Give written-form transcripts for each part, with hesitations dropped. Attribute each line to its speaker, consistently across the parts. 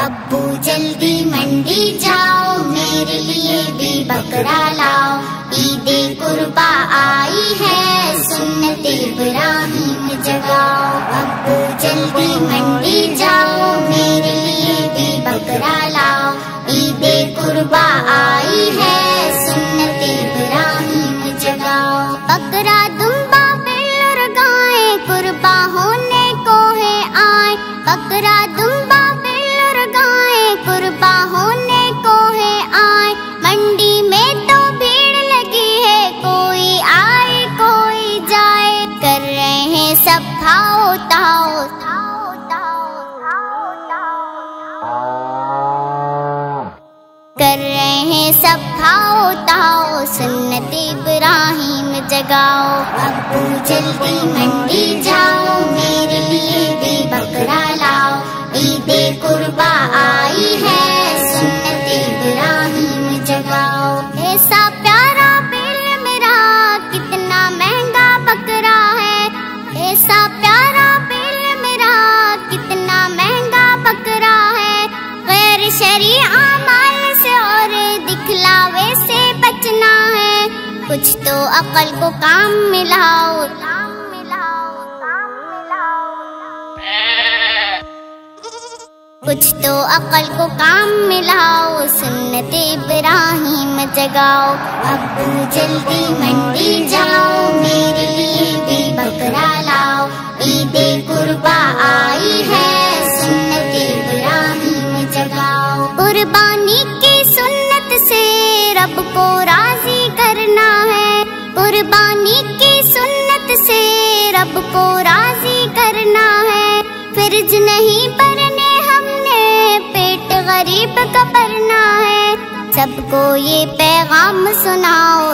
Speaker 1: ابو جلدی منڈی جاؤ، میرے لیے بھی بکرا لاؤ، عید قربا آئی ہے، سنت ابراہیم جگاؤ۔ ابو جلدی منڈی جاؤ، میرے لیے بھی بکرا لاؤ، عید قربا آئی ہے، سنت ابراہیم جگاؤ۔ بکرا دمبا بل گائیں، قربا ہونے کو ہے آئے، بکرا دمبا بل گائیں، قربا ہونے کو ہے آئے۔ منڈی میں تو بھیڑ لگی ہے، کوئی آئے کوئی جائے، کر رہے ہیں سب کھاؤ تاؤ، کر رہے ہیں سب کھاؤ تاؤ، سنت ابراہیم جگاؤ۔ ابو جلدی منڈی جاؤ، میرے لیے بھی بکرا لاؤ، عید قربا آئی ہے، سنت ابراہیم جگاؤ۔ ایسا پیارا بل میرا، کتنا مہنگا بکرا ہے، ایسا پیارا بل میرا، کتنا مہنگا بکرا ہے۔ غیر شرعی اعمال سے اور دکھلاوے سے بچنا ہے، کچھ تو عقل کو کام ملاؤ، کچھ تو عقل کو کام ملاؤ، سنت ابراہیم جگاؤ۔ ابو جلدی منڈی جاؤ، میرے لیے بھی بکرا لاؤ، عید قربا آئی ہے، سنت ابراہیم جگاؤ۔ قربانی کی سنت سے رب کو راضی کرنا ہے، قربانی کی سنت سے رب کو راضی کرنا ہے، فرض نہیں پڑھنے ہم نے، پیٹ غریب کا بھرنا ہے، سب کو یہ پیغام سناؤ،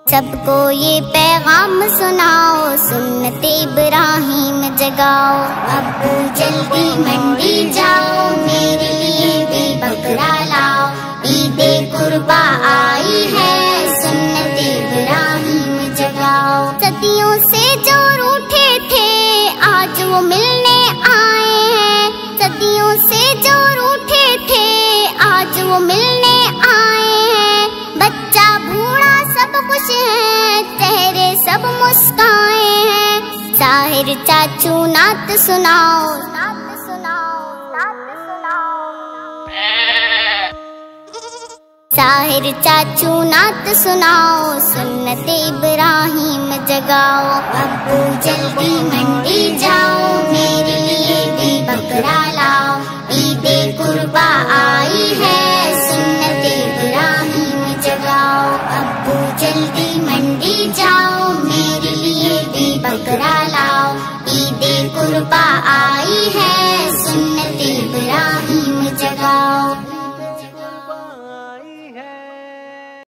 Speaker 1: سب کو یہ پیغام سناؤ، سنت ابراہیم جگاؤ۔ ابو جلدی منڈی جاؤ، میرے لیے بھی بکرا لاؤ، عید قربا آئی ہے، سنت ابراہیم جگاؤ۔ صدیوں سے جو روٹھے تھے آج وہ ملنے آئے ہیں، صدیوں سے جو روٹھے تھے آج وہ ملنے آئے ہیں، بچہ بوڑھا سب خوش ہیں، چہرے سب مسکائے ہیں، طاہر چاچو نعت سناؤ، طاہر چاچو نعت سناؤ، سنت ابراہیم جگاؤ۔ ابو جلدی